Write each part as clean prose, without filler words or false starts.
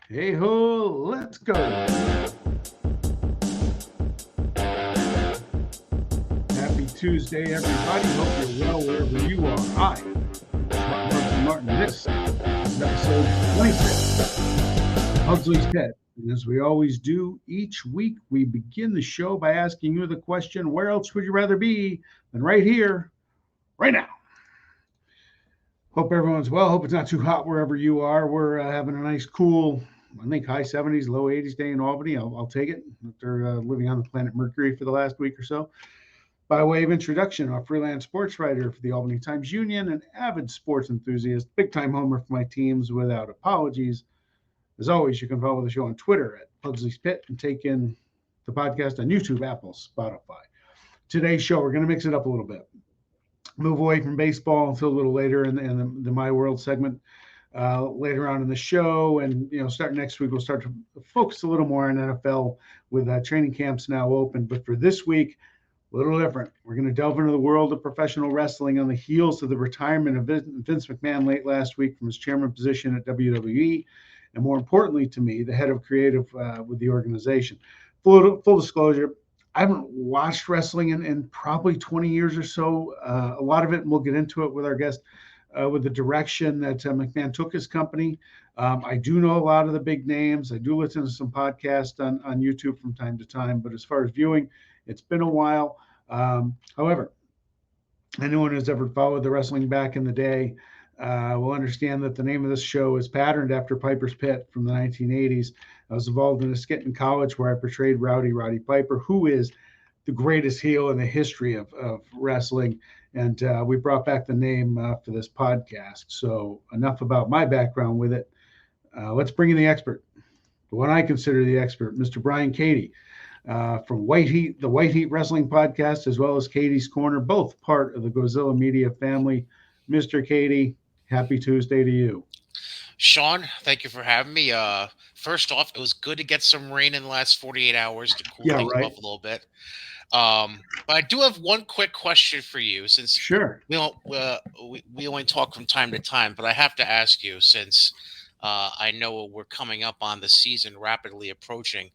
Hey ho, let's go. Happy Tuesday, everybody. Hope you're well wherever you are. I am Martin. This is episode 26 of Pugsley's Pit. And as we always do each week, we begin the show by asking you the question, where else would you rather be than right here, right now? Hope everyone's well. Hope it's not too hot wherever you are. We're having a nice, cool, I think high 70s, low 80s day in Albany. I'll take it after living on the planet Mercury for the last week or so. By way of introduction, I'm a freelance sports writer for the Albany Times Union, an avid sports enthusiast, big time homer for my teams without apologies. As always, you can follow the show on Twitter at Pugsley's Pit and take in the podcast on YouTube, Apple, Spotify. Today's show, we're going to mix it up a little bit. Move away from baseball until a little later in the My World segment. Later on in the show, and start next week, we'll start to focus a little more on NFL with training camps now open. But for this week, a little different. We're going to delve into the world of professional wrestling on the heels of the retirement of Vince McMahon late last week from his chairman position at WWE, and more importantly to me, the head of creative with the organization. Full disclosure, I haven't watched wrestling in probably 20 years or so. A lot of it, and we'll get into it with our guest, with the direction that McMahon took his company. I do know a lot of the big names. I do listen to some podcasts on YouTube from time to time, but as far as viewing, it's been a while. However, anyone who's ever followed the wrestling back in the day will understand that the name of this show is patterned after Piper's Pit from the 1980s. I was involved in a skit in college where I portrayed Roddy Piper, who is the greatest heel in the history of wrestling. And we brought back the name for this podcast. So enough about my background with it. Let's bring in the expert, the one I consider the expert, Mr. Brian Cady. From White Heat, the White Heat Wrestling Podcast, as well as Katie's Corner, both part of the Gozilla Media family. Mr. Cady, happy Tuesday to you. Sean, thank you for having me. First off, it was good to get some rain in the last 48 hours to cool Yeah, things right. off a little bit. But I do have one quick question for you, since Sure. we don't we only talk from time to time. But I have to ask you, since I know we're coming up on the season, rapidly approaching.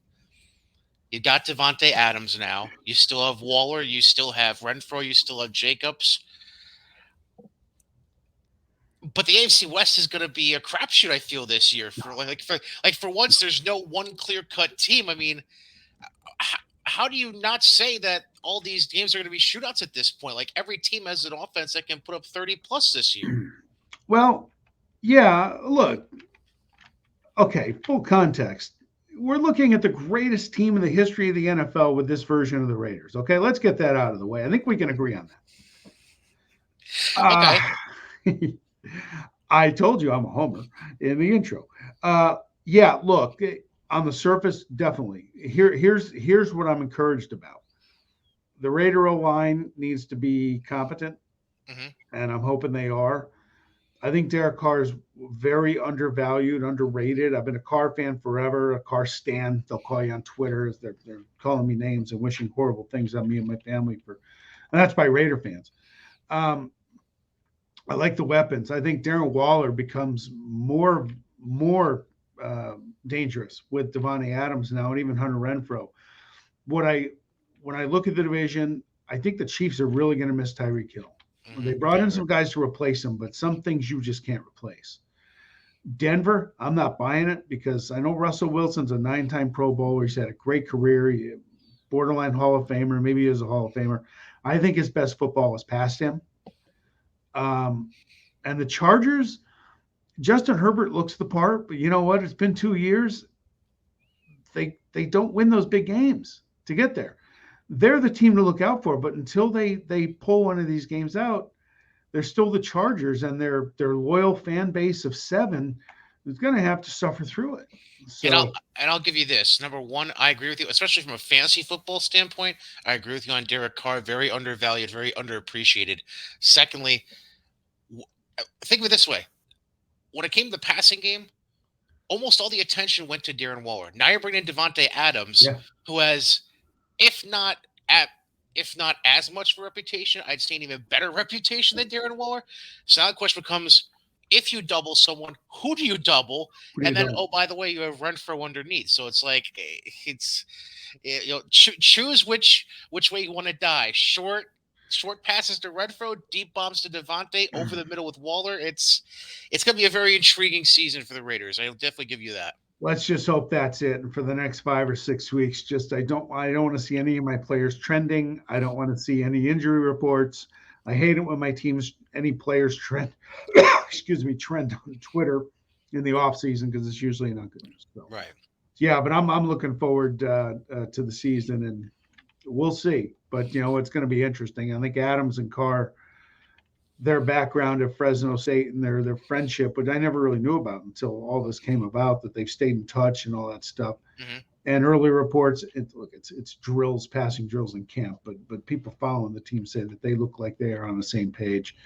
You got Devontae Adams now. You still have Waller. You still have Renfro. You still have Jacobs. But the AFC West is going to be a crapshoot. I feel this year for once, there's no one clear cut team. I mean, how do you not say that all these games are going to be shootouts at this point? Like, every team has an offense that can put up 30 plus this year. Well, yeah, look, okay, full context. We're looking at the greatest team in the history of the NFL with this version of the Raiders. Okay, let's get that out of the way. I think we can agree on that. Okay, I told you I'm a homer in the intro. Yeah, look, on the surface, definitely. Here's what I'm encouraged about. The Raider O line needs to be competent, hmm and I'm hoping they are. I think Derek Carr is very undervalued, underrated. I've been a Carr fan forever, a Carr stan. They'll call you on Twitter as they're calling me names and wishing horrible things on me and my family and that's by Raider fans. Um, I like the weapons. I think Darren Waller becomes more dangerous with Devontae Adams now, and even Hunter Renfro. What I When I look at the division, I think the Chiefs are really going to miss Tyreek Hill. They brought Yeah, in some guys to replace him, but some things you just can't replace. Denver, I'm not buying it because I know Russell Wilson's a 9-time Pro Bowler. He's had a great career, borderline Hall of Famer. Maybe he is a Hall of Famer. I think his best football is past him. Um, and the Chargers, Justin Herbert looks the part, but you know what? It's been 2 years. They don't win those big games to get there. They're the team to look out for, but until they pull one of these games out, they're still the Chargers, and their loyal fan base of 7 is going to have to suffer through it. and I'll So and I'll give you this. Number one, I agree with you, especially from a fantasy football standpoint. I agree with you on Derek Carr. Very undervalued, very underappreciated. Secondly, w- think of it this way: when it came to the passing game, almost all the attention went to Darren Waller. Now you're bringing in Devontae Adams, yeah, who has, if not at if not as much of a reputation, I'd say an even better reputation than Darren Waller. So now the question becomes, if you double someone, who do you double? What do you And then, do? oh, by the way, you have Renfro underneath. So it's like it's choose which way you want to die. Short passes to Renfro, deep bombs to Devontae, over the middle with Waller. It's going to be a very intriguing season for the Raiders. I'll definitely give you that. Let's just hope that's it. And for the next 5 or 6 weeks, just I don't want to see any of my players trending. I don't want to see any injury reports. I hate it when my teams any players trend excuse me, trend on Twitter in the off season because it's usually not good news. So Right. yeah, but I'm looking forward to the season and we'll see. But it's going to be interesting. I think Adams and Carr, their background at Fresno State and their friendship, which I never really knew about until all this came about, that they've stayed in touch and all that stuff. Mm-hmm. And early reports, it's drills, passing drills in camp, but people following the team say that they look like they are on the same page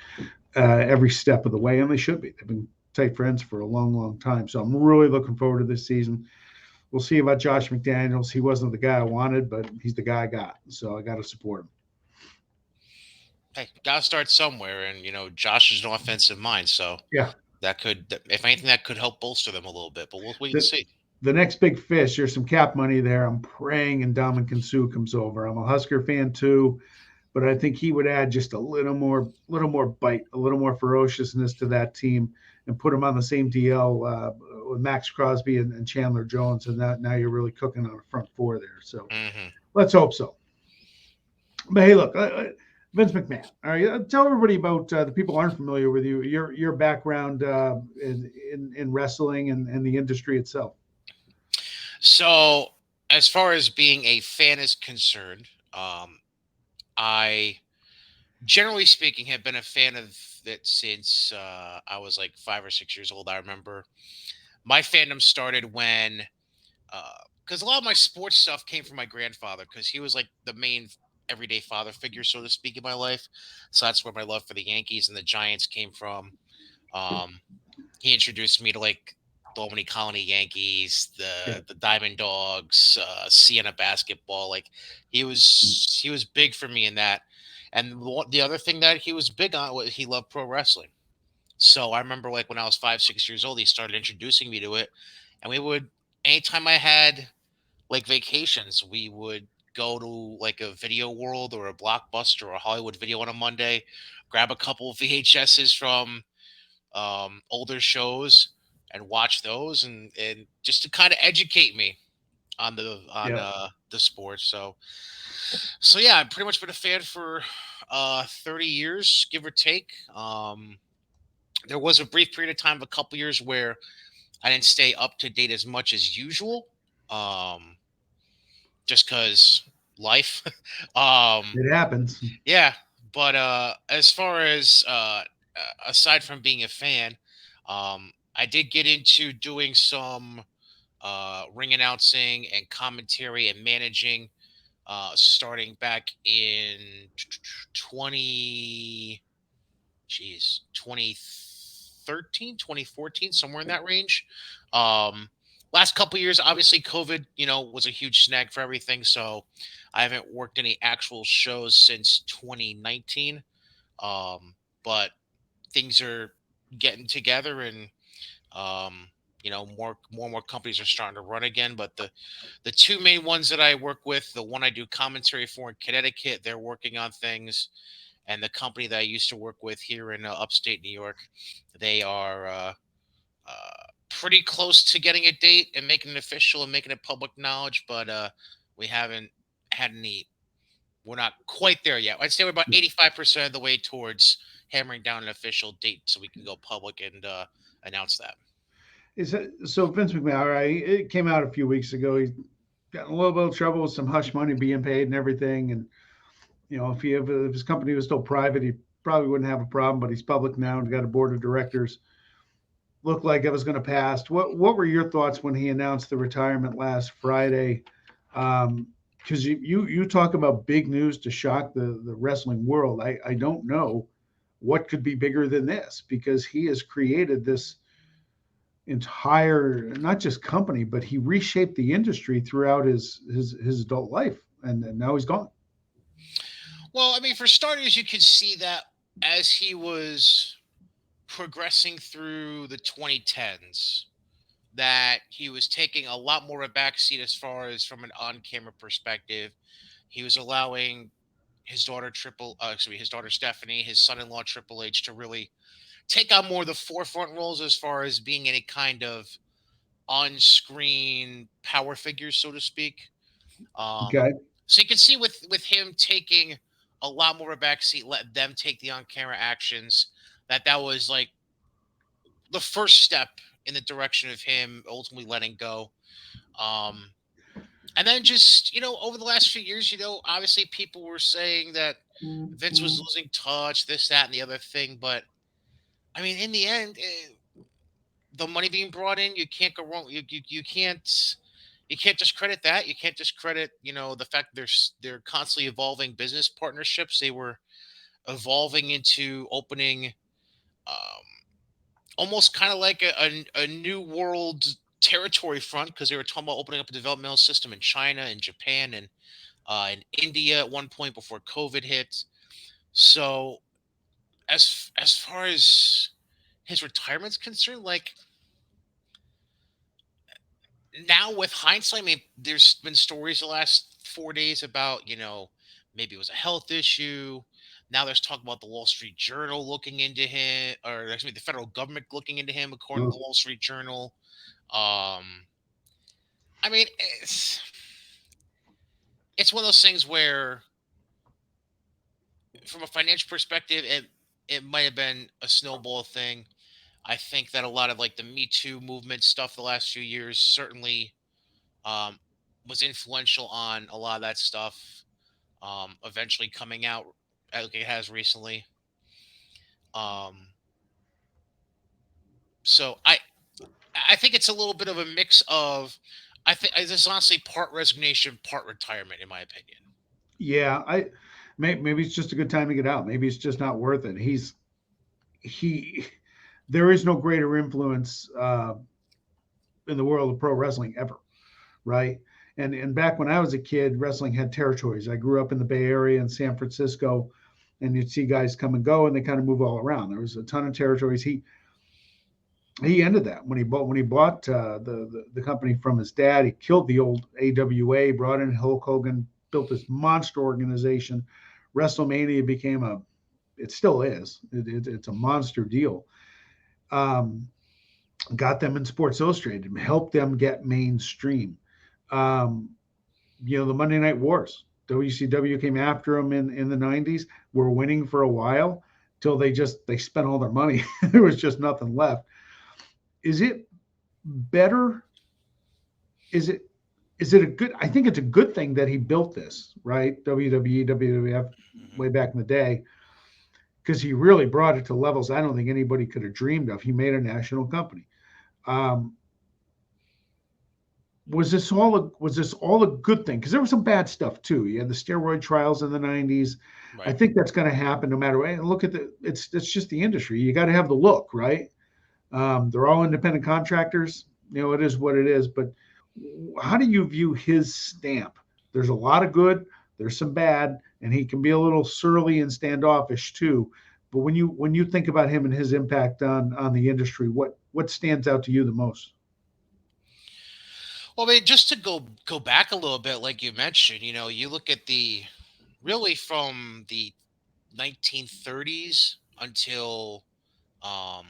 every step of the way, and they should be. They've been tight friends for a long, long time. So I'm really looking forward to this season. We'll see about Josh McDaniels. He wasn't the guy I wanted, but he's the guy I got, so I got to support him. Hey, gotta start somewhere, and Josh is an offensive mind, so Yeah, that could, if anything, that could help bolster them a little bit. But we'll wait and see. the next big fish, there's some cap money there. I'm praying Ndamukong Suh comes over. I'm a Husker fan too, but I think he would add just a little more bite, a little more ferociousness to that team, and put him on the same DL with Max Crosby and Chandler Jones, and now you're really cooking on a front four there. So let's hope so. But hey, look, Vince McMahon. All right, tell everybody about the people who aren't familiar with you, your background in wrestling and the industry itself. So, as far as being a fan is concerned, I, generally speaking, have been a fan of it since I was like 5 or 6 years old. I remember my fandom started when, because a lot of my sports stuff came from my grandfather, because he was like the main everyday father figure, so to speak, in my life. So that's where my love for the Yankees and the Giants came from. He introduced me to like the Albany Colony Yankees, the Diamond Dogs, Siena basketball. Like he was big for me in that. And the other thing that he was big on was he loved pro wrestling. So I remember like when I was 5, 6 years old, he started introducing me to it, and we would anytime I had like vacations, we would go to like a Video World or a Blockbuster or a Hollywood Video on a Monday, grab a couple of VHSs from older shows and watch those, and just to kind of educate me on the sport. So yeah, I've pretty much been a fan for 30 years, give or take. There was a brief period of time, a couple years, where I didn't stay up to date as much as usual. Just because life. It happens. Yeah, but as far as aside from being a fan, I did get into doing some ring announcing and commentary and managing, starting back in 20, geez, 2013, 2014, somewhere in that range. Last couple years, obviously COVID, was a huge snag for everything. So I haven't worked any actual shows since 2019. But things are getting together, and more and more companies are starting to run again. But the two main ones that I work with, the one I do commentary for in Connecticut, they're working on things, and the company that I used to work with here in upstate New York, they are pretty close to getting a date and making it official and making it public knowledge, but we haven't had any. We're not quite there yet. I'd say we're about 85% of the way towards hammering down an official date so we can go public and announce that. So Vince McMahon, right, it came out a few weeks ago. He's got a little bit of trouble with some hush money being paid and everything. And if his company was still private, he probably wouldn't have a problem. But he's public now and got a board of directors. Looked like it was going to pass. What were your thoughts when he announced the retirement last Friday? Because you talk about big news to shock the wrestling world. I don't know what could be bigger than this, because he has created this entire, not just company, but he reshaped the industry throughout his adult life, and now he's gone. Well, I mean, for starters, you could see that as he was progressing through the 2010s that he was taking a lot more of a backseat as far as from an on-camera perspective. He was allowing his daughter Stephanie, his son-in-law Triple H, to really take on more of the forefront roles as far as being any kind of on-screen power figures, so to speak. Um, Okay. so you can see with him taking a lot more of a backseat, let them take the on-camera actions. That was like the first step in the direction of him ultimately letting go. Um, and then just over the last few years, obviously people were saying that Vince was losing touch, this, that, and the other thing. But I mean, in the end, the money being brought in, you can't go wrong. You can't discredit that. You can't discredit the fact that they're constantly evolving business partnerships. They were evolving into opening um, almost kind of like a new world territory front, because they were talking about opening up a developmental system in China and Japan and in India at one point before COVID hit. So as far as his retirement's concerned, like now with hindsight, I mean, there's been stories the last 4 days about, maybe it was a health issue. Now there's talk about the Wall Street Journal looking into him, or actually the federal government looking into him, according to the Oh, Wall Street Journal. Um, I mean, it's one of those things where, from a financial perspective, it might have been a snowball thing. I think that a lot of like the Me Too movement stuff the last few years certainly um, was influential on a lot of that stuff. Eventually coming out like it has recently. Um, so I think it's a little bit of a mix of, I think it's honestly part resignation, part retirement, in my opinion. yeah. Maybe it's just a good time to get out. Maybe it's just not worth it. He. There is no greater influence in the world of pro wrestling ever, right? And back when I was a kid, wrestling had territories. I grew up in the Bay Area in San Francisco, and you'd see guys come and go, and they kind of move all around. There was a ton of territories. He ended that when he bought the company from his dad. He killed the old AWA, brought in Hulk Hogan, built this monster organization. WrestleMania became it still is. It's a monster deal. Um, got them in Sports Illustrated, helped them get mainstream. Um, the Monday Night Wars. WCW came after them in the 90s, were winning for a while till they spent all their money. There was just nothing left. Is it better? Is it a good? I think it's a good thing that he built this, right? WWE, WWF, Hmm. way back in the day, because he really brought it to levels I don't think anybody could have dreamed of. He made a national company. Um, was this all a good thing? Because there was some bad stuff too. You had the steroid trials in the 90s. I Right. think that's going to happen no matter what. And look at it's just the industry. You got to have the look, right? They're all independent contractors. It is what it is. But how do you view his stamp? There's a lot of good, there's some bad, and he can be a little surly and standoffish too. But when you think about him and his impact on the industry, what stands out to you the most? Well, I mean, just to go back a little bit, like you mentioned, you look at the really from the 1930s um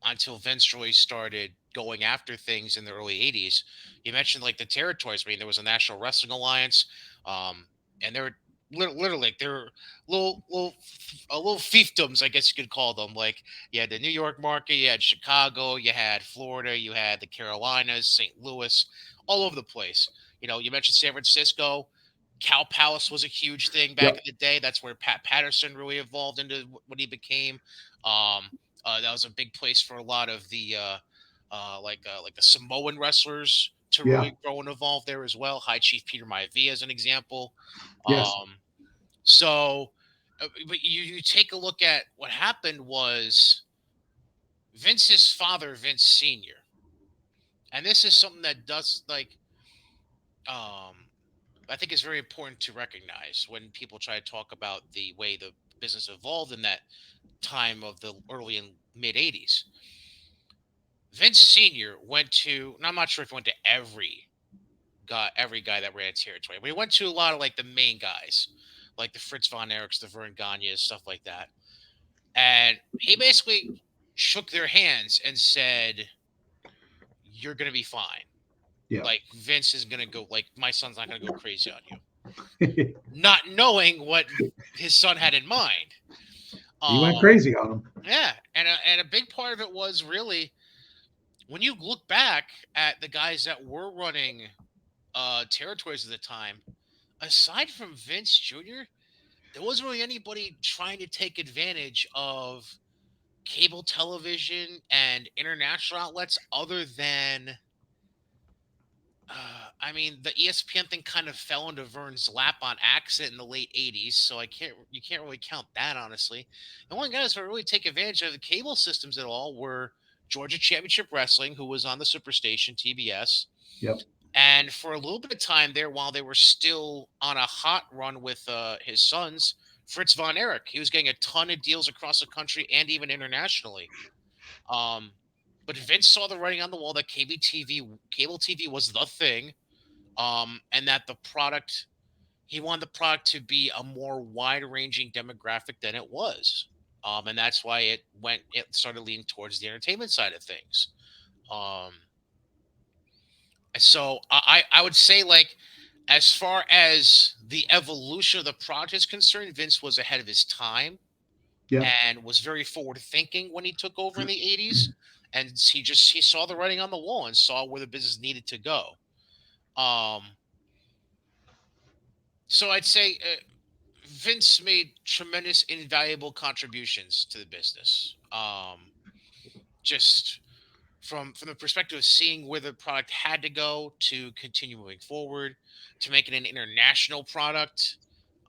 until Vince really started going after things in the early 80s. You mentioned like the territories. I mean, there was a National Wrestling Alliance, and there were literally like there were little fiefdoms, I guess you could call them. Like you had the New York market, you had Chicago, you had Florida, you had the Carolinas, St. Louis, all over the place. You mentioned San Francisco. Cow Palace was a huge thing back in Yep. the day. That's where Pat Patterson really evolved into what he became. Um, that was a big place for a lot of the like the Samoan wrestlers to Yeah. really grow and evolve there as well. High Chief Peter Maivia as an example. Yes. Um, so, but you take a look at what happened was Vince's father, Vince Senior, and this is something that does like I think is very important to recognize when people try to talk about the way the business evolved in that time of the early and mid 80s. Vince Sr. went to, and I'm not sure if he went to every guy that ran territory, but he went to a lot of like the main guys, like the Fritz von Erichs, the Vern Gagnes, stuff like that. And he basically shook their hands and said, "You're gonna be fine. Yeah. Like Vince is gonna go. Like my son's not gonna go crazy on you." Not knowing what his son had in mind. He went Um, crazy on him. yeah, and a big part of it was really when you look back at the guys that were running territories at the time. Aside from Vince Jr., there wasn't really anybody trying to take advantage of cable television and international outlets other than I mean, the ESPN thing kind of fell into Vern's lap on accident in the late '80s, so you can't really count that honestly. The only guys that really take advantage of the cable systems at all were Georgia Championship Wrestling, who was on the Superstation TBS, Yep. and for a little bit of time there, while they were still on a hot run with his sons, Fritz von Erich, he was getting a ton of deals across the country and even internationally. Um, but Vince saw the writing on the wall that cable TV was the thing, and that the product he wanted the product to be a more wide-ranging demographic than it was, and that's why it started leaning towards the entertainment side of things. Um, so I would say like as far as the evolution of the product is concerned, Vince was ahead of his time Yeah. and was very forward thinking when he took over in the '80s, and he saw the writing on the wall and saw where the business needed to go. Um, so I'd say Vince made tremendous, invaluable contributions to the business. Just from the perspective of seeing where the product had to go to continue moving forward, to make it an international product,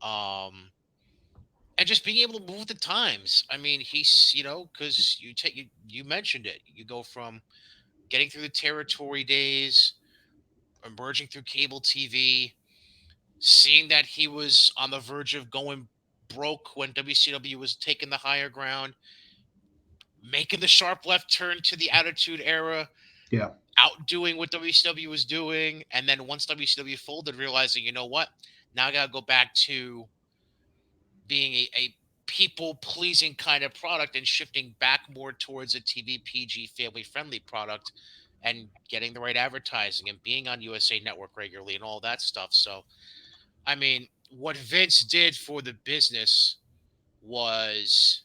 um, and just being able to move with the times. I mean, because you mentioned it. You go from getting through the territory days, emerging through cable TV, seeing that he was on the verge of going broke when WCW was taking the higher ground, making the sharp left turn to the Attitude Era, Yeah. outdoing what WCW was doing, and then once WCW folded, realizing, you know what, now I gotta go back to being a people pleasing kind of product and shifting back more towards a TV PG family friendly product and getting the right advertising and being on USA Network regularly and all that stuff. So I mean, what Vince did for the business was,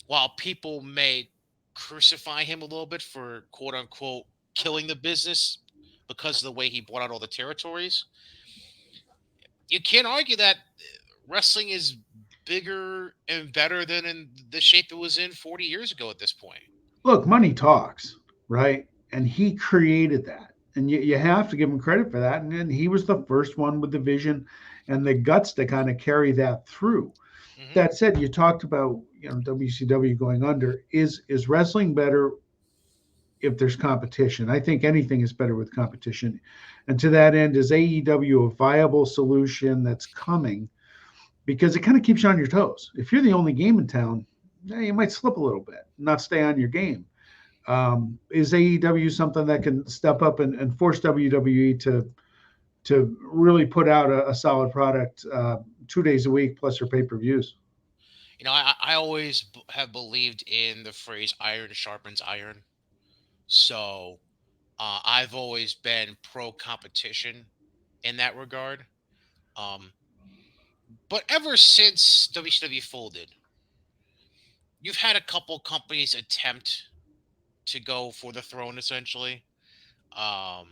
while people may crucify him a little bit for quote unquote killing the business because of the way he bought out all the territories, you can't argue that wrestling is bigger and better than in the shape it was in 40 years ago at this point. Look, money talks, right? And he created that. And you have to give him credit for that. And then he was the first one with the vision and the guts to kind of carry that through. Hmm. That said, you talked about WCW going under. Is wrestling better if there's competition? I think anything is better with competition. And to that end, is AEW a viable solution that's coming? Because it kind of keeps you on your toes. If you're the only game in town, you might slip a little bit, not stay on your game. Is AEW something that can step up and force WWE to really put out a solid product 2 days a week plus their pay-per-views? I always have believed in the phrase iron sharpens iron. So I've always been pro competition in that regard. Um, but ever since WCW folded, you've had a couple companies attempt to go for the throne essentially. Um,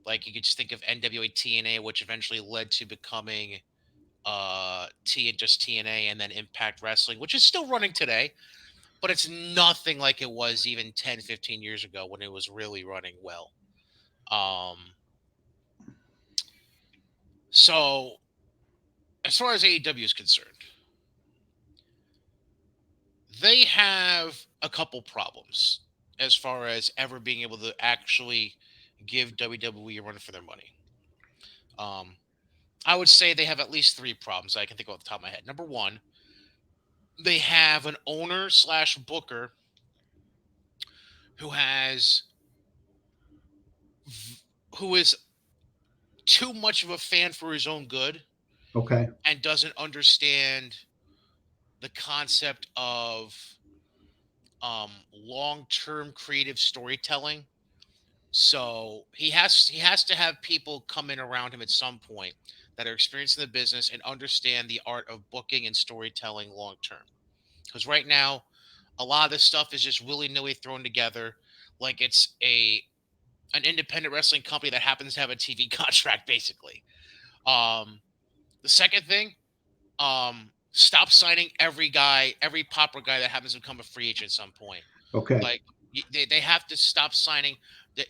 like you could just think of NWA TNA, which eventually led to becoming just TNA and then Impact Wrestling, which is still running today, but it's nothing like it was even 10, 15 years ago when it was really running well. Um, so as far as AEW is concerned, they have a couple problems as far as ever being able to actually give WWE a run for their money. Um, I would say they have at least three problems I can think of off the top of my head. Number one, they have an owner slash booker who has who is too much of a fan for his own good Okay. and doesn't understand the concept of long-term creative storytelling. So he has to have people come in around him at some point that are experienced in the business and understand the art of booking and storytelling long term. Because right now, a lot of this stuff is just willy nilly thrown together, like it's a an independent wrestling company that happens to have a TV contract, basically. Um, the second thing, stop signing every guy, every popper guy that happens to become a free agent at some point. Okay. Like they have to stop signing. The,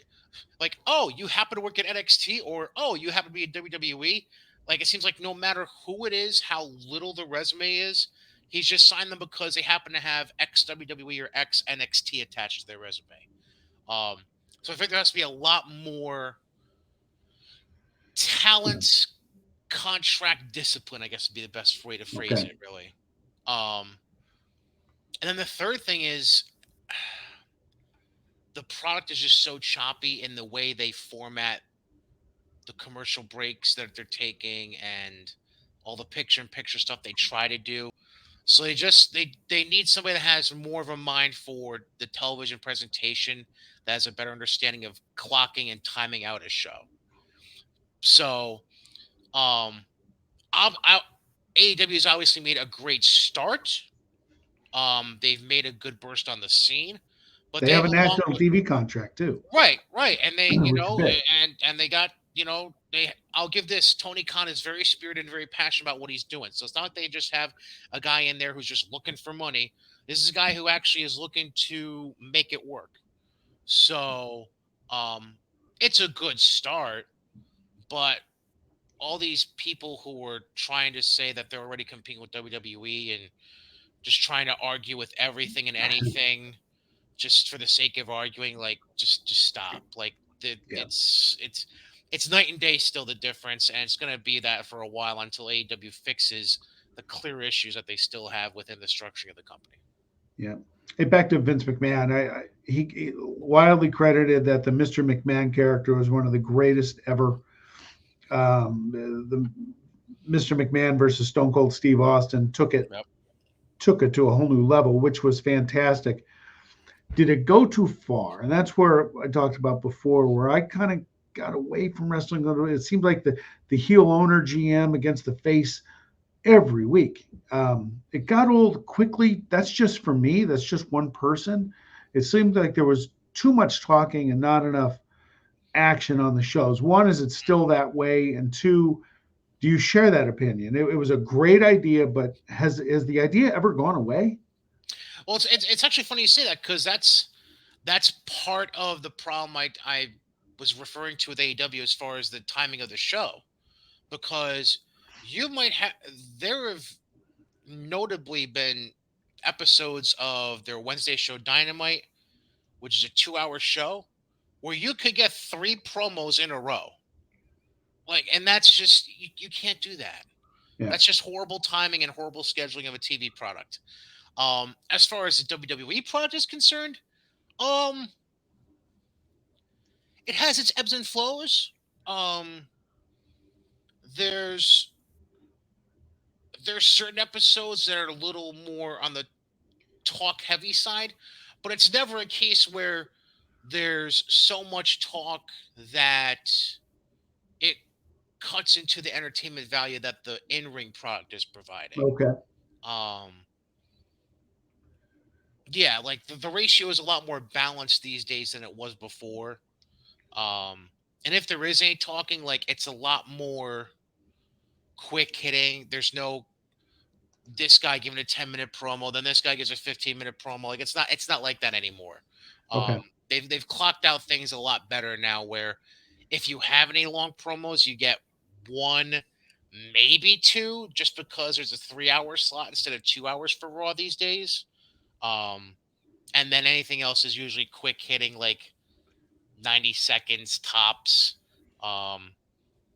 like, oh, you happen to work at NXT, or oh, you happen to be in WWE. Like, it seems like no matter who it is, how little the resume is, he's just signed them because they happen to have ex WWE or ex NXT attached to their resume. Um, so I think there has to be a lot more Yeah. talent contract discipline, I guess would be the best way to phrase Okay. it, really. Um, and then the third thing is the product is just so choppy in the way they format the commercial breaks that they're taking and all the picture in picture stuff they try to do. So they need somebody that has more of a mind for the television presentation, that has a better understanding of clocking and timing out a show. So um I AEW has obviously made a great start. They've made a good burst on the scene, but They they have have a a long national TV contract too, right, right, and they, which is big. and they got, they. I'll give this. Tony Khan is very spirited and very passionate about what he's doing. So it's not like they just have a guy in there who's just looking for money. This is a guy who actually is looking to make it work. So, um, it's a good start, but all these people who were trying to say that they're already competing with WWE and just trying to argue with everything and anything just for the sake of arguing, like just stop. Like Yeah. it's night and day still, the difference, and it's going to be that for a while until AEW fixes the clear issues that they still have within the structuring of the company. Yeah. Hey, back to Vince McMahon. He widely credited that the Mr. McMahon character was one of the greatest ever. The Mr. McMahon versus Stone Cold Steve Austin Yep. took it to a whole new level, which was fantastic. Did it go too far? And that's where I talked about before, where I kind of got away from wrestling. It seemed like the heel owner GM against the face every week. It got old quickly. That's just for me. That's just one person. It seemed like there was too much talking and not enough action on the shows. One, is it still that way? And two, do you share that opinion? It was a great idea, but has the idea ever gone away? Well, it's actually funny you say that, because that's part of the problem I was referring to with AEW as far as the timing of the show, because you might have there have notably been episodes of their Wednesday show Dynamite, which is a 2 hour show, where you could get three promos in a row. Like, and that's just, you can't do that. Yeah. That's just horrible timing and horrible scheduling of a TV product. As far as the WWE product is concerned, um, it has its ebbs and flows. Um, there's there's certain episodes that are a little more on the talk heavy side, but it's never a case where there's so much talk that it cuts into the entertainment value that the in-ring product is providing. Okay. Um, yeah, like the ratio is a lot more balanced these days than it was before. And if there is any talking, like it's a lot more quick hitting. There's no this guy giving a 10-minute promo, then this guy gives a 15-minute promo. Like it's not like that anymore. Okay. They've clocked out things a lot better now, where if you have any long promos, you get one, maybe two, just because there's a 3 hour slot instead of 2 hours for Raw these days. Um, and then anything else is usually quick hitting, like 90 seconds tops. Um,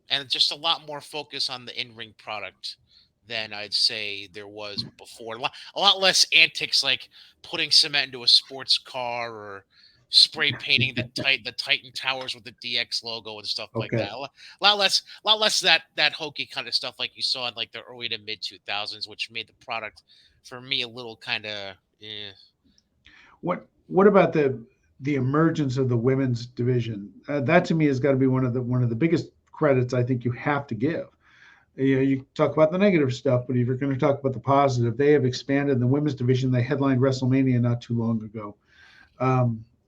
and just a lot more focus on the in-ring product than I'd say there was before. A lot less antics, like putting cement into a sports car or spray painting the Titan Towers with the DX logo and stuff like Okay. that. A lot less that hokey kind of stuff like you saw in like the early to mid 2000s, which made the product for me a little kind of. What about the emergence of the women's division? That to me has got to be one of the biggest credits I think you have to give. You talk about the negative stuff, but if you're going to talk about the positive, they have expanded the women's division. They headlined WrestleMania not too long ago.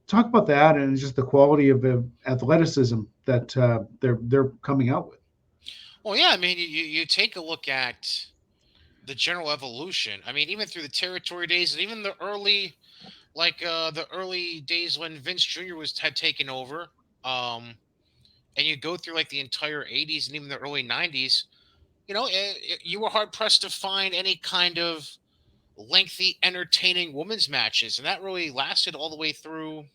Talk about that and just the quality of the athleticism that they're coming out with. Well, yeah, I mean, you take a look at the general evolution. I mean, even through the territory days and even the early days when Vince Jr. had taken over. Um, and you go through like the entire 80s and even the early 90s, you were hard pressed to find any kind of lengthy, entertaining women's matches, and that really lasted all the way through.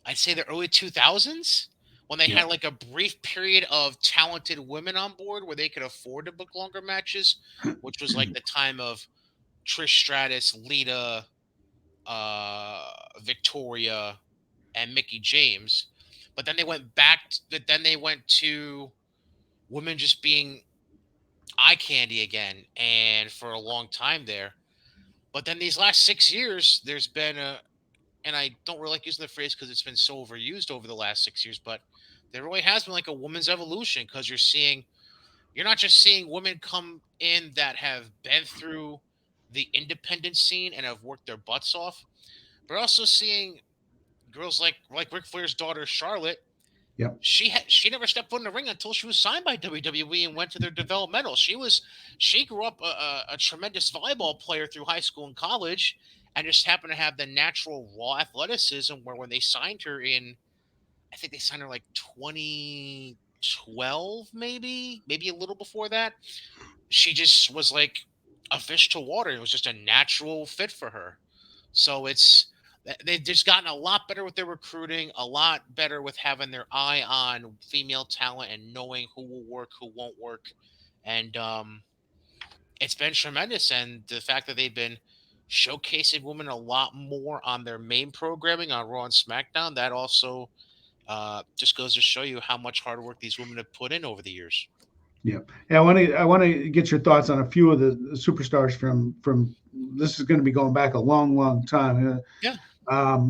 I'd say the early 2000s when they Yeah. had like a brief period of talented women on board where they could afford to book longer matches, which was like the time of Trish Stratus, Lita, Victoria, and Mickey James. But then they went back. Then they went to women just being eye candy again, and for a long time there. But then these last 6 years, there's been and I don't really like using the phrase because it's been so overused over the last 6 years, but there really has been like a woman's evolution because you're not just seeing women come in that have been through the independent scene and have worked their butts off, but also seeing girls like Ric Flair's daughter Charlotte. Yep. She never stepped foot in the ring until she was signed by WWE and went to their developmental. She grew up a tremendous volleyball player through high school and college, and just happened to have the natural raw athleticism. Where when they signed her in, I think they signed her like 2012, maybe a little before that. She just was like a fish to water. It was just a natural fit for her. So they've just gotten a lot better with their recruiting, a lot better with having their eye on female talent and knowing who will work, who won't work, and it's been tremendous. And the fact that they've been showcasing women a lot more on their main programming on Raw and SmackDown, that also just goes to show you how much hard work these women have put in over the years. Yeah. And I want to get your thoughts on a few of the superstars from this is going to be going back a long, long time. Yeah. How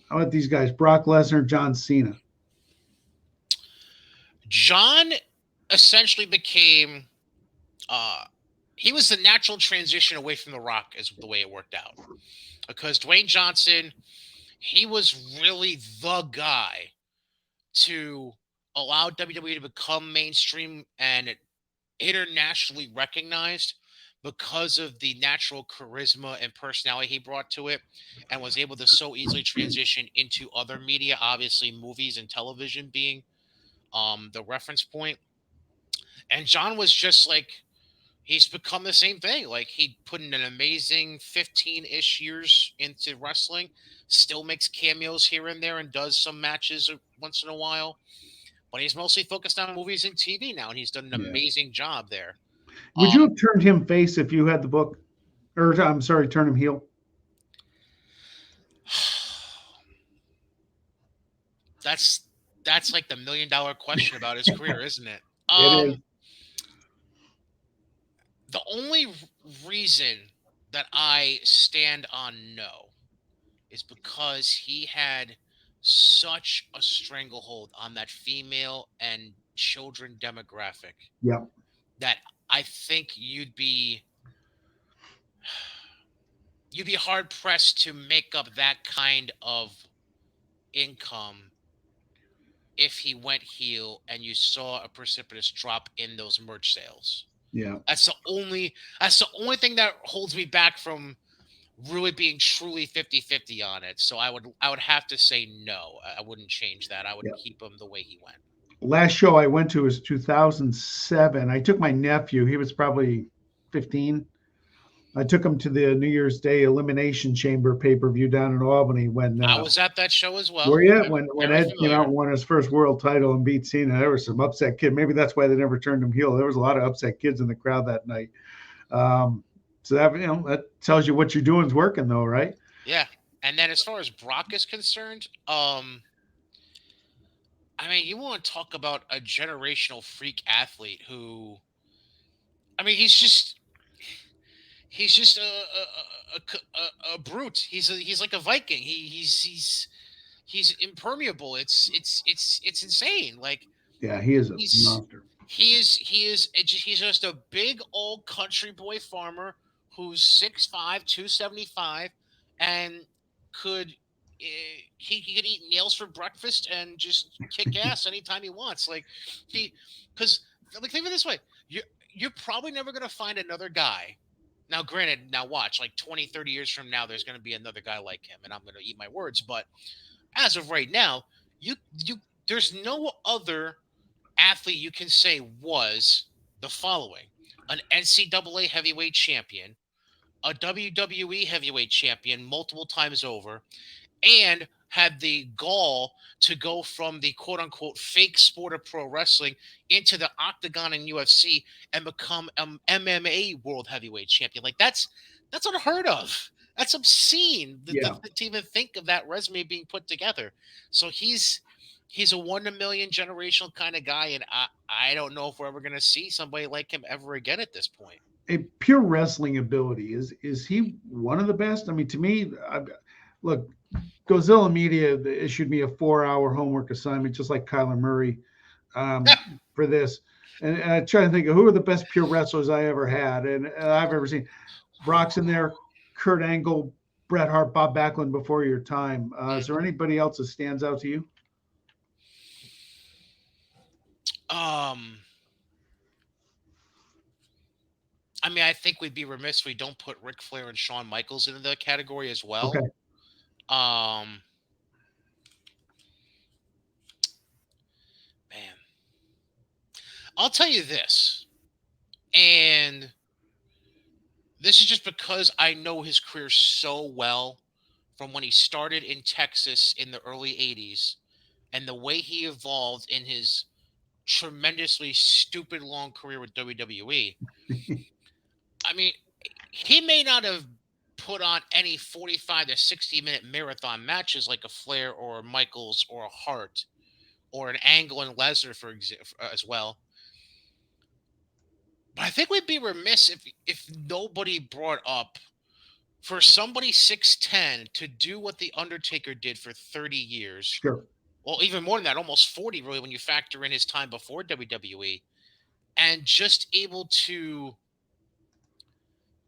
about these guys? Brock Lesnar, John Cena. John essentially became he was the natural transition away from The Rock, is the way it worked out. Because Dwayne Johnson, he was really the guy to allow WWE to become mainstream and internationally recognized because of the natural charisma and personality he brought to it, and was able to so easily transition into other media, obviously movies and television being the reference point. And John was just like, he's become the same thing. Like, he put in an amazing 15-ish years into wrestling, still makes cameos here and there and does some matches once in a while. But he's mostly focused on movies and TV now, and he's done an Yeah. amazing job there. Would you have turned him face if you had the book? Or I'm sorry, turn him heel? That's like the $1 million question about his career, isn't it? It is. The only reason that I stand on no is because he had such a stranglehold on that female and children demographic. Yep. That I think you'd be hard pressed to make up that kind of income if he went heel and you saw a precipitous drop in those merch sales. Yeah. That's the only thing that holds me back from really being truly 50-50 on it. So I would have to say no. I wouldn't change that. I would keep him the way he went. Last show I went to was 2007. I took my nephew. He was probably 15. I took him to the New Year's Day Elimination Chamber pay-per-view down in Albany when I was at that show as well. Were you? When Ed came out and won his first world title and beat Cena, there was some upset kid. Maybe that's why they never turned him heel. There was a lot of upset kids in the crowd that night. So that that tells you what you're doing is working, though, right? Yeah. And then as far as Brock is concerned, I mean, you want to talk about a generational freak athlete who, I mean, he's just a brute. He's like a Viking. He's impermeable. It's insane. Like Yeah, he is a he's monster. he's just a big old country boy farmer who's 6'5", 275, and could he could eat nails for breakfast and just kick ass anytime he wants. Like he because like think of it this way, you're probably never gonna find another guy. Now, granted, now watch, like 20, 30 years from now, there's going to be another guy like him, and I'm going to eat my words. But as of right now, you there's no other athlete you can say was the following: an NCAA heavyweight champion, a WWE heavyweight champion multiple times over, and had the gall to go from the quote unquote fake sport of pro wrestling into the octagon in UFC and become an MMA world heavyweight champion. Like that's unheard of. That's obscene Yeah. to even think of that resume being put together. So he's a 1 in a million generational kind of guy, and I don't know if we're ever going to see somebody like him ever again at this point. A pure wrestling ability, is he one of the best? I mean, to me, look, Gozilla Media issued me a 4-hour homework assignment, just like Kyler Murray, for this. And I try to think of who are the best pure wrestlers I ever had and I've ever seen. Brock's in there, Kurt Angle, Bret Hart, Bob Backlund before your time. Is there anybody else that stands out to you? Um, I mean, I think we'd be remiss if we don't put Ric Flair and Shawn Michaels into the category as Okay. well. Um, Man, I'll tell you this, and this is just because I know his career so well from when he started in Texas in the early 80s and the way he evolved in his tremendously stupid long career with WWE. I mean, he may not have put on any 45 to 60-minute marathon matches like a Flair or a Michaels or a Hart or an Angle and Lesnar for as well. But I think we'd be remiss if nobody brought up for somebody 6'10" to do what the Undertaker did for 30 years. Sure. Well, even more than that, almost 40 really when you factor in his time before WWE, and just able to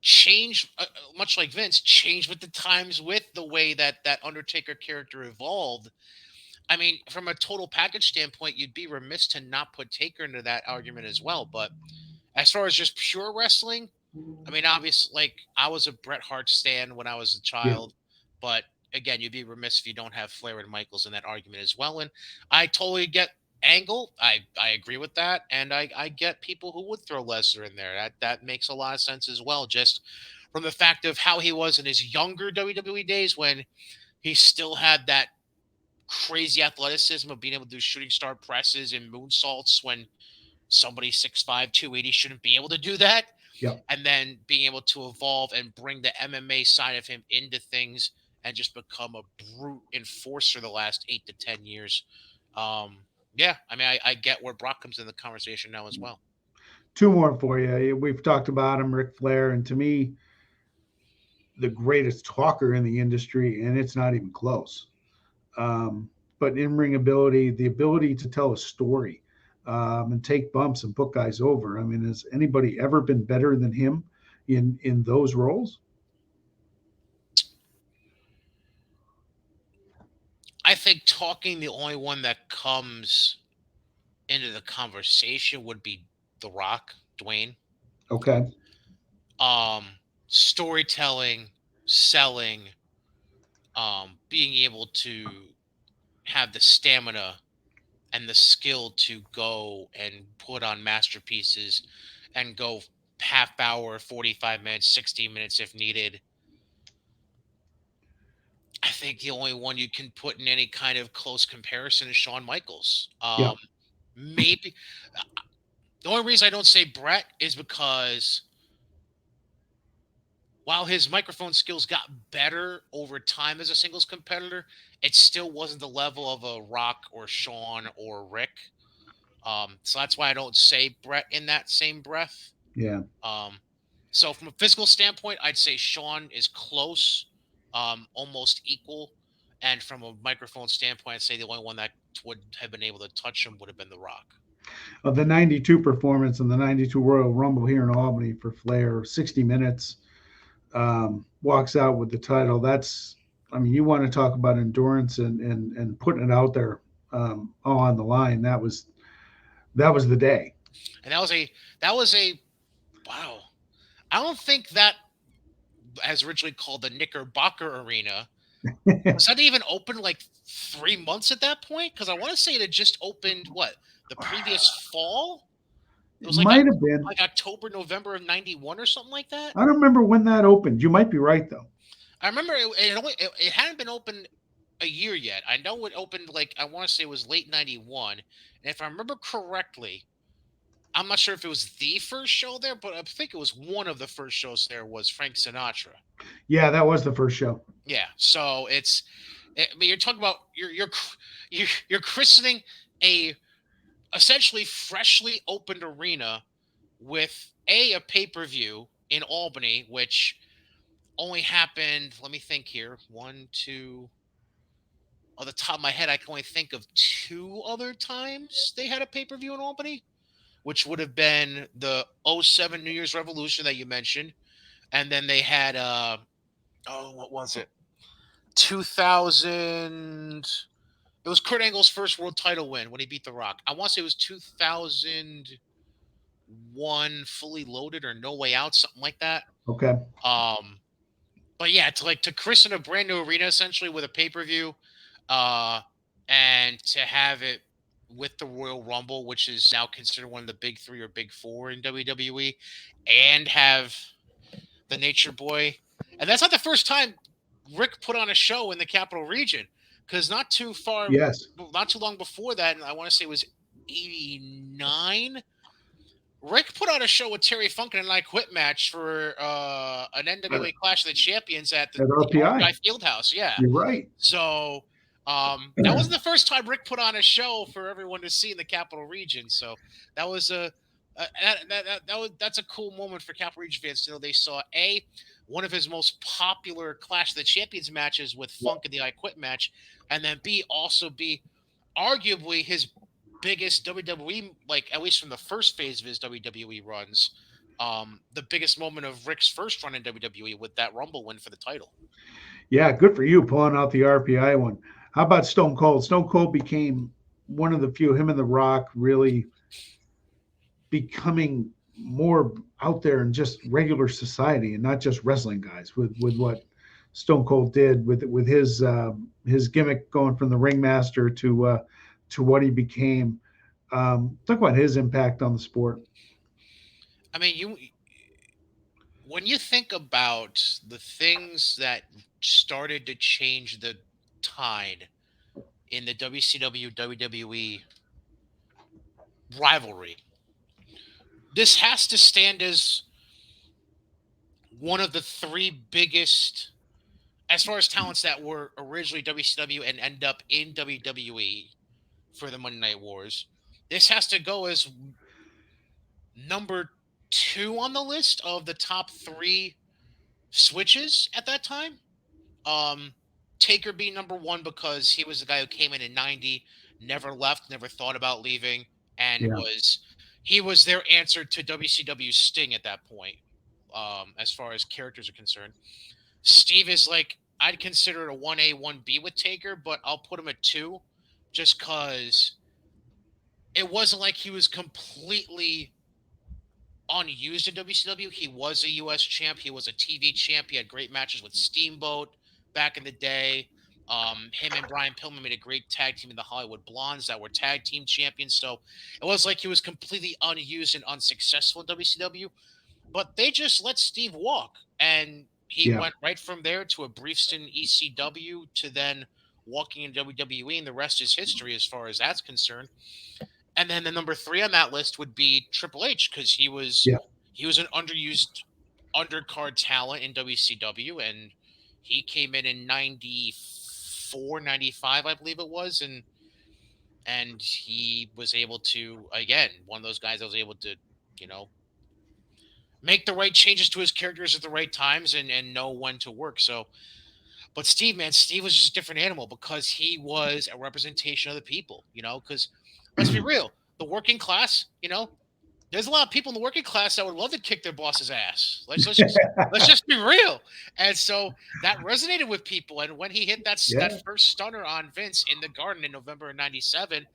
change much like Vince, change with the times with the way that that Undertaker character evolved. I mean, from a total package standpoint, you'd be remiss to not put Taker into that argument as well. But as far as just pure wrestling, I mean, obviously, like I was a Bret Hart stan when I was a Yeah. child, but again, you'd be remiss if you don't have Flair and Michaels in that argument as well. And I totally get Angle. I agree with that, and I get people who would throw Lesnar in there. That makes a lot of sense as well. Just from the fact of how he was in his younger WWE days when he still had that crazy athleticism of being able to do shooting star presses and moonsaults when somebody 6'5", 280 shouldn't be able to do that, Yeah. and then being able to evolve and bring the MMA side of him into things and just become a brute enforcer the last 8 to 10 years. Um, yeah, I mean, I get where Brock comes in the conversation now as well. Two more for you. We've talked about him, Ric Flair, and to me, the greatest talker in the industry, and it's not even close. Um, but in ring ability, the ability to tell a story, and take bumps and put guys over. I mean, has anybody ever been better than him in those roles? I think talking the only one that comes into the conversation would be The Rock, Dwayne. Okay. Storytelling, selling, being able to have the stamina and the skill to go and put on masterpieces and go half hour, 45 minutes, 60 minutes if needed. I think the only one you can put in any kind of close comparison is Shawn Michaels. Yeah. Maybe the only reason I don't say Brett is because while his microphone skills got better over time as a singles competitor, it still wasn't the level of a Rock or Shawn or Rick. So that's why I don't say Brett in that same breath. Yeah. Um, so from a physical standpoint, I'd say Shawn is close, almost equal. And from a microphone standpoint, I'd say the only one that would have been able to touch him would have been The Rock. Of the 92 performance in the 92 Royal Rumble here in Albany for Flair, 60 minutes, walks out with the title. That's, I mean, you want to talk about endurance and putting it out there all on the line. That was the day. And that was a wow. I don't think that, as originally called the Knickerbocker Arena, was that even open like 3 months at that point? Because I want to say it had just opened what, the previous fall. It It was might have been. like October, November of '91 or something like that. I don't remember when that opened. You might be right though. I remember it hadn't been open a year yet. I know it opened like I want to say it was late '91, and if I remember correctly, I'm not sure if it was the first show there, but I think it was one of the first shows there was Frank Sinatra. Yeah, that was the first show. Yeah, so I mean, you're talking about you're christening a essentially freshly opened arena with a pay-per-view in Albany, which only happened. Let me think here. One, two. On the top of my head, I can only think of two other times they had a pay-per-view in Albany, which would have been the '07 New Year's Revolution that you mentioned, and then they had what was it? 2000. It was Kurt Angle's first world title win when he beat The Rock. I want to say it was 2001 Fully Loaded or No Way Out, something like that. Okay. But yeah, to christen a brand new arena essentially with a pay-per-view, uh, and to have it with the Royal Rumble, which is now considered one of the big three or big four in WWE, and have the Nature Boy. And that's not the first time Rick put on a show in the Capital Region, because Yes. not too long before that, and I want to say it was '89. Rick put on a show with Terry Funk and I Quit match for an NWA Clash of the Champions at At the RPI. RPI Fieldhouse. Yeah. You're right. So that wasn't the first time Rick put on a show for everyone to see in the Capital Region. So that was that's a cool moment for Capital Region fans to know they saw one of his most popular Clash of the Champions matches with Funk in the I Quit match, and then also be arguably his biggest WWE, like at least from the first phase of his WWE runs, the biggest moment of Rick's first run in WWE with that Rumble win for the title. Yeah, good for you pulling out the RPI one. How about Stone Cold? Stone Cold became one of the few, him and The Rock really becoming more out there in just regular society and not just wrestling guys with what Stone Cold did with his gimmick going from the ringmaster to what he became. Talk about his impact on the sport. I mean, when you think about the things that started to change the tide in the WCW WWE rivalry, this has to stand as one of the three biggest, as far as talents that were originally WCW and end up in WWE for the Monday Night Wars. This has to go as number 2 on the list of the top 3 switches at that time. Taker being number 1 because he was the guy who came in '90, never left, never thought about leaving, and he was their answer to WCW Sting at that point, as far as characters are concerned. Steve is like, I'd consider it a 1A, 1B with Taker, but I'll put him at 2 just because it wasn't like he was completely unused in WCW. He was a U.S. champ. He was a TV champ. He had great matches with Steamboat back in the day. Him and Brian Pillman made a great tag team in the Hollywood Blondes that were tag team champions. So it was like he was completely unused and unsuccessful in WCW. But they just let Steve walk. And he went right from there to a brief stint in ECW to then walking in WWE. And the rest is history as far as that's concerned. And then the number 3 on that list would be Triple H, because he was an underused undercard talent in WCW, and he came in 94, 95, I believe it was, and he was able to, again, one of those guys that was able to, you know, make the right changes to his characters at the right times and know when to work. So, but Steve, man, Steve was just a different animal because he was a representation of the people, because let's be real, the working class, there's a lot of people in the working class that would love to kick their boss's ass. Let's just be real. And so that resonated with people. And when he hit that Yeah, first stunner on Vince in the Garden in November of '97,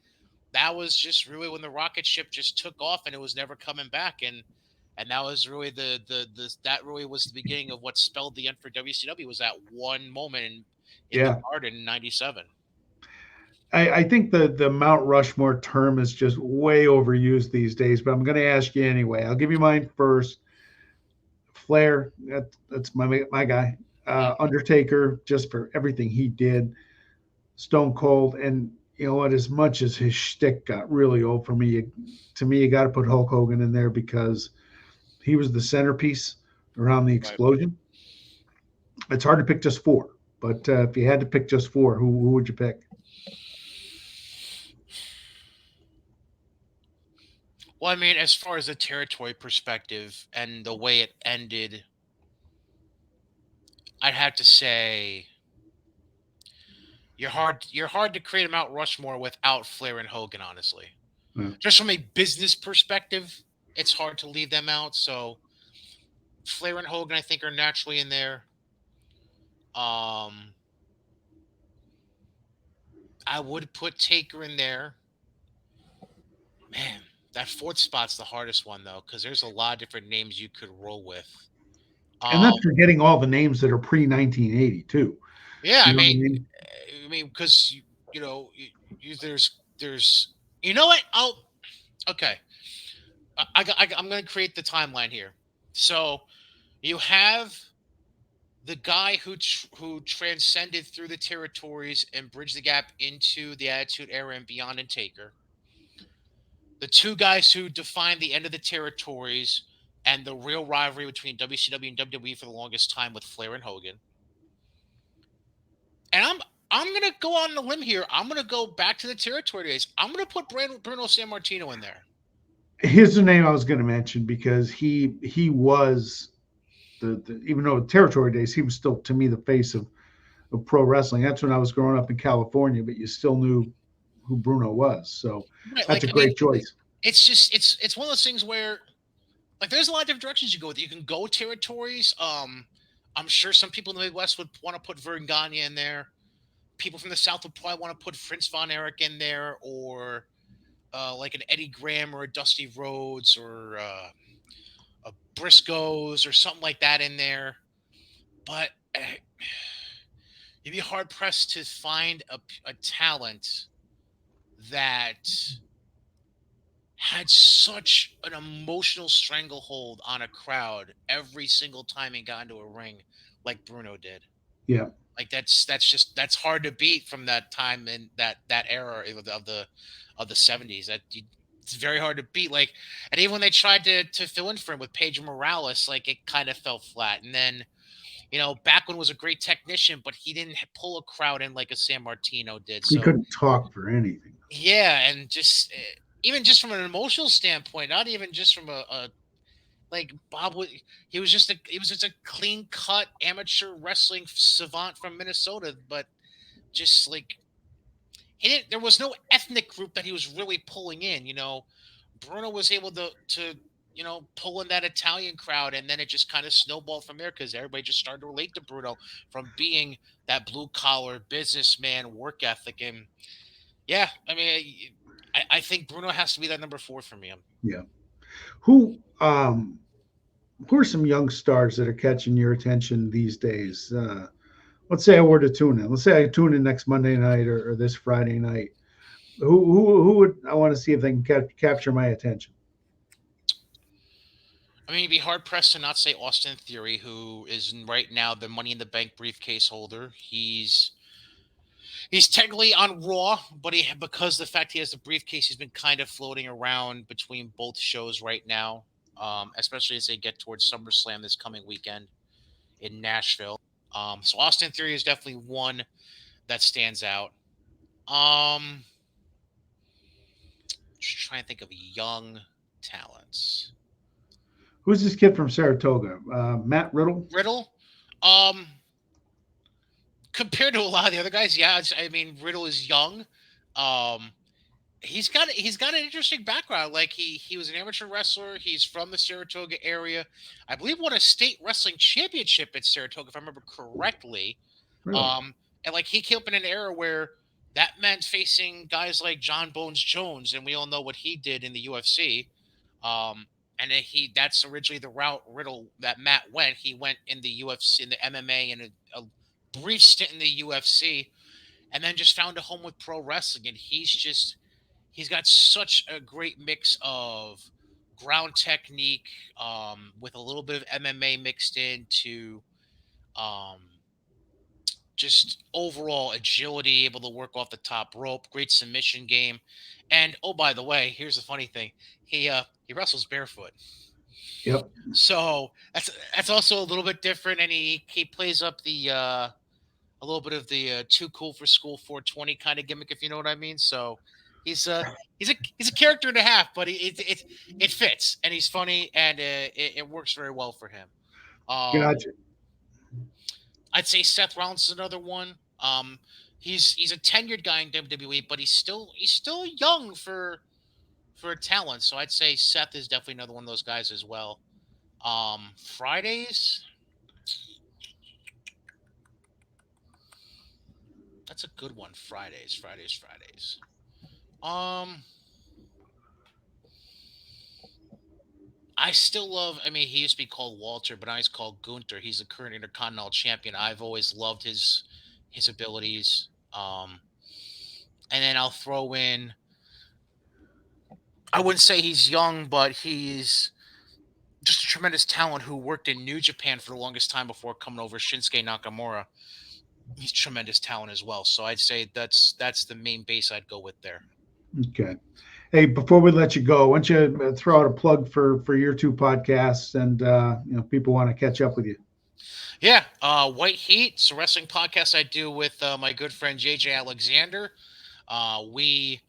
that was just really when the rocket ship just took off and it was never coming back. And that was really the that really was the beginning of what spelled the end for WCW, was that one moment in the yeah. Garden in '97. I think the Mount Rushmore term is just way overused these days, but I'm going to ask you anyway. I'll give you mine first. Flair, that's my guy. Mhm. Undertaker, just for everything he did. Stone Cold, and you know what? As much as his shtick got really old for me, to me, you got to put Hulk Hogan in there because he was the centerpiece around the Right. explosion. It's hard to pick just four, but if you had to pick just four, who would you pick? Well, I mean, as far as the territory perspective and the way it ended, I'd have to say you're hard to create a Mount Rushmore without Flair and Hogan, honestly. Uh, Just from a business perspective, it's hard to leave them out. So Flair and Hogan, I think, are naturally in there. Um, I would put Taker in there. Man, that fourth spot's the hardest one though, because there's a lot of different names you could roll with. and Um, that's forgetting all the names that are pre 1980 too. yeah, You I know what I mean, mean? because there's you know what? Okay. I'm going to create the timeline here. So you have the guy who transcended through the territories and bridged the gap into the Attitude Era and beyond, and Taker. The two guys who defined the end of the territories and the real rivalry between WCW and WWE for the longest time with Flair and Hogan. And I'm gonna go on a limb here. I'm gonna go back to the territory days. I'm gonna put Bruno Sammartino in there. Here's the name I was going to mention because he was the even though territory days, he was still to me the face of pro wrestling. That's when I was growing up in California, but you still knew who Bruno was. So Right, that's like a I mean, great choice. it's just it's one of those things where like there's a lot of different directions you go with it. You can go territories. I'm sure some people in the Midwest would want to put Vern Gagne in there. People from the South would probably want to put Prince Von Erich in there, or like an Eddie Graham or a Dusty Rhodes or a Briscoes or something like that in there. But you'd be hard pressed to find a talent that had such an emotional stranglehold on a crowd every single time he got into a ring like Bruno did. Yeah. Like that's hard to beat from that time and that era of the '70s. It's very hard to beat. Like, and even when they tried to fill in for him with Pedro Morales, like it kind of fell flat. And then Backlund was a great technician, but he didn't pull a crowd in like a San Martino did. He So couldn't talk for anything. yeah, and just even just from an emotional standpoint, not even just from a like Bob was he was just a clean cut amateur wrestling savant from Minnesota, but just like he didn't there was no ethnic group that he was really pulling in. Bruno was able to pull in that Italian crowd, and then it just kind of snowballed from there because everybody just started to relate to Bruno from being that blue collar businessman work ethic. And yeah, I mean, I think Bruno has to be that number four for me. Yeah. Who who are some young stars that are catching your attention these days? Let's say I were to tune in. Let's say I tune in next Monday night or this Friday night. Who would I want to see if they can capture my attention? I mean, you'd be hard pressed to not say Austin Theory, who is right now the Money in the Bank briefcase holder. He's technically on Raw, but because of the fact he has the briefcase, he's been kind of floating around between both shows right now. especially as they get towards SummerSlam this coming weekend in Nashville. So Austin Theory is definitely one that stands out. Um, just trying to think of young talents. Who's this kid from Saratoga? Matt Riddle? Riddle, um, compared to a lot of the other guys, yeah, I mean Riddle is young. Um, he's got an interesting background. Like he was an amateur wrestler. He's from the Saratoga area. I believe won a state wrestling championship at Saratoga, if I remember correctly. Really? Um, and like he came up in an era where that meant facing guys like John Bones Jones, and we all know what he did in the UFC. Um, and that's originally the route Riddle that Matt went. He went in the UFC in the MMA and a brief stint in the UFC, and then just found a home with pro wrestling. And he's got such a great mix of ground technique with a little bit of MMA mixed into um, just overall agility, able to work off the top rope, great submission game. And oh, by the way, here's the funny thing: he wrestles barefoot, Yep. so that's also a little bit different. And he plays up the a little bit of the too cool for school 420 kind of gimmick, if you know what I mean. So he's a character and a half, but it fits, and he's funny, and it works very well for him. Gotcha. I'd say Seth Rollins is another one. He's a tenured guy in WWE, but he's still young for talent. So I'd say Seth is definitely another one of those guys as well. Fridays, that's a good one. Fridays. Um, I still love. I mean, he used to be called Walter, but now he's called Gunter. He's the current Intercontinental Champion. I've always loved his abilities. And then I'll throw in. I wouldn't say he's young, but he's just a tremendous talent who worked in New Japan for the longest time before coming over. Shinsuke Nakamura. He's tremendous talent as well. So I'd say that's the main base I'd go with there. Okay. Hey, before we let you go, why don't you throw out a plug for your two podcasts, and people want to catch up with you. Yeah, White Heat. It's a wrestling podcast I do with my good friend JJ Alexander. We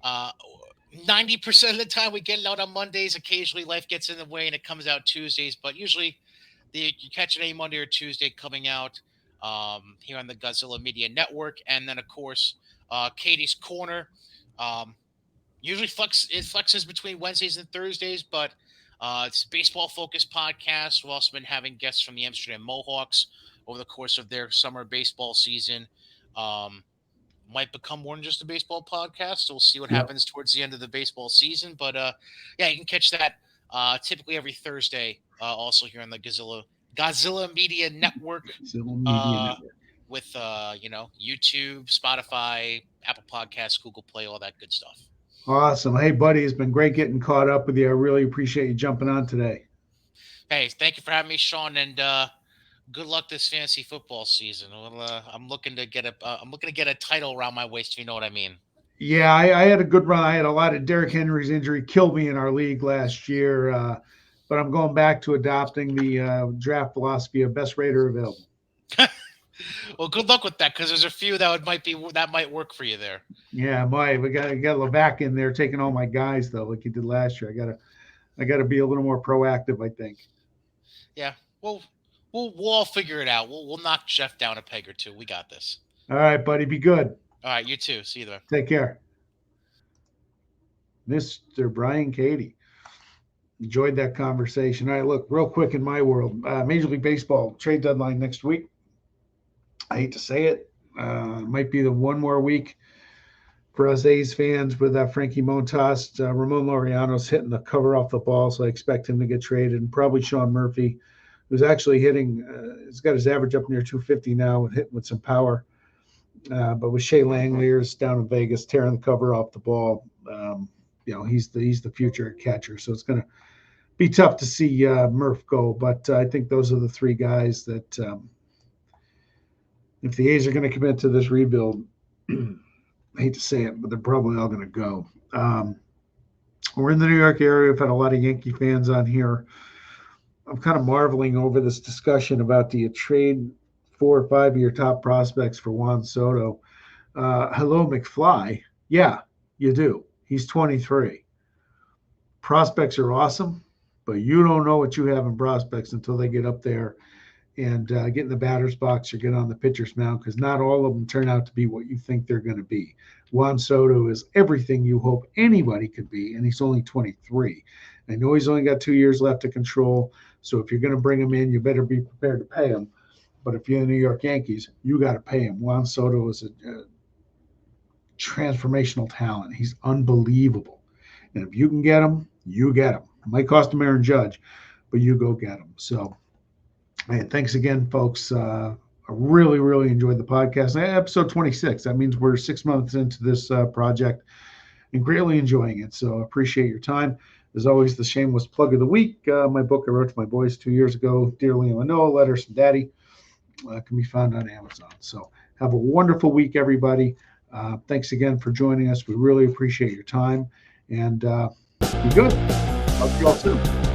90% of the time we get it out on Mondays. Occasionally life gets in the way and it comes out Tuesdays, but usually you catch it any Monday or Tuesday coming out here on the Gozilla Media Network. And then, of course, Katie's Corner. Um, Usually it flexes between Wednesdays and Thursdays, but it's a baseball focused podcast. We've also been having guests from the Amsterdam Mohawks over the course of their summer baseball season. Um, might become more than just a baseball podcast. So we'll see what Yep. happens towards the end of the baseball season. But yeah, you can catch that typically every Thursday. Also here on the Godzilla Media Network. Civil Media Uh, Network. with YouTube, Spotify, Apple Podcasts, Google Play, all that good stuff. Awesome. Hey, buddy, it's been great getting caught up with you. I really appreciate you jumping on today. Hey, thank you for having me, Sean, and good luck this fantasy football season. Well, I'm looking to get a title around my waist, if you know what I mean. Yeah, I had a good run. I had a lot of Derrick Henry's injury killed me in our league last year, but I'm going back to adopting the draft philosophy of best rater available. Well, good luck with that, because there's a few that might work for you there. Yeah, we got Levac in there taking all my guys though, like he did last year. I gotta be a little more proactive, I think. Yeah, we'll all figure it out. We'll knock Jeff down a peg or two. We got this. All right, buddy, be good. All right, you too. See you there. Take care. Mr. Brian Cady. Enjoyed that conversation. All right, look, real quick in my world, Major League Baseball trade deadline next week. I hate to say it. Might be the one more week for us A's fans with Frankie Montas. Ramon Laureano's hitting the cover off the ball, so I expect him to get traded. And probably Sean Murphy, who's actually hitting, he's got his average up near 250 now and hitting with some power. But with Shea Langeliers down in Vegas tearing the cover off the ball, he's the future catcher. So it's going to be tough to see Murph go. But I think those are the three guys that if the A's are going to commit to this rebuild, I hate to say it, but they're probably all going to go. We're in the New York area. We've had a lot of Yankee fans on here. I'm kind of marveling over this discussion about do you trade 4 or 5 of your top prospects for Juan Soto? Hello, McFly. Yeah, you do. He's 23. Prospects are awesome, but you don't know what you have in prospects until they get up there and get in the batter's box or get on the pitcher's mound, because not all of them turn out to be what you think they're going to be. Juan Soto is everything you hope anybody could be, and he's only 23. I know he's only got 2 years left to control, so if you're going to bring him in, you better be prepared to pay him. But if you're the New York Yankees, you got to pay him. Juan Soto is a transformational talent. He's unbelievable. And if you can get him, you get him. It might cost him Aaron Judge, but you go get him. So, and thanks again, folks. I really, really enjoyed the podcast. Episode 26. That means we're 6 months into this project and greatly enjoying it. So appreciate your time. As always, the shameless plug of the week. My book I wrote to my boys 2 years ago, Dear Liam and Noah, Letters from Daddy, can be found on Amazon. So have a wonderful week, everybody. Thanks again for joining us. We really appreciate your time. And be good. Talk to you all soon.